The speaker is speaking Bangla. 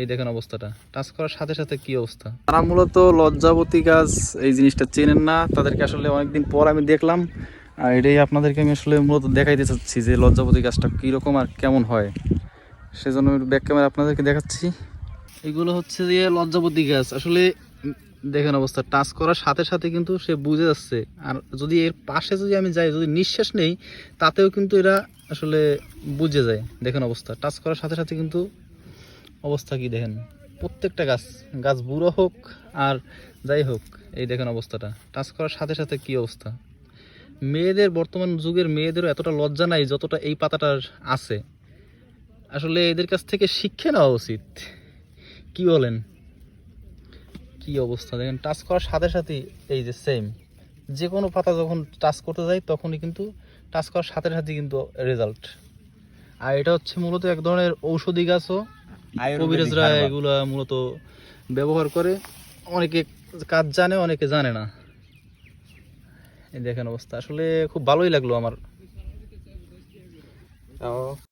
এই দেখেন অবস্থাটা, টাচ করার সাথে সাথে কি অবস্থা। তারা মূলত লজ্জাবতী গাছ এই জিনিসটা চেনেন না, তাদেরকে আসলে অনেকদিন পর আমি দেখলাম। আর এটাই আপনাদেরকে আমি আসলে মূলত দেখাইতে চাচ্ছি যে লজ্জাবতী গাছটা কীরকম আর কেমন হয়, সেজন্য আমি ব্যাক ক্যামেরা আপনাদেরকে দেখাচ্ছি। এগুলো হচ্ছে যে লজ্জাবতী গাছ। আসলে দেখেন অবস্থা, টাচ করার সাথে সাথে কিন্তু সে বুঝে যাচ্ছে। আর যদি এর পাশে যদি আমি যাই, যদি নিঃশ্বাস নেই, তাতেও কিন্তু এরা আসলে বুঝে যায়। দেখেন অবস্থা, টাচ করার সাথে সাথে কিন্তু অবস্থা কি দেখেন। প্রত্যেকটা গাছ, গাছ বুড়ো হোক আর যাই হোক, এই দেখেন অবস্থাটা, টাচ করার সাথে সাথে কি অবস্থা। মেয়েদের, বর্তমান যুগের মেয়েদেরও এতটা লজ্জা নাই যতটা এই পাতাটার আছে। আসলে এদের কাছ থেকে শিক্ষা নেওয়া উচিত, কি বলেন। কি অবস্থা দেখেন, টাচ করার সাথে সাথেই এই যে সেম, যে কোনো পাতা যখন টাচ করতে যাই তখনই কিন্তু টাচ করার সাথে সাথে কিন্তু রেজাল্ট। আর এটা হচ্ছে মূলত এক ধরনের ঔষধি গাছও, কবিরাজরা এগুলা মূলত ব্যবহার করে। অনেকে কাজ জানে, অনেকে জানে না। এই দেখেন অবস্থা, আসলে খুব ভালোই লাগলো আমার।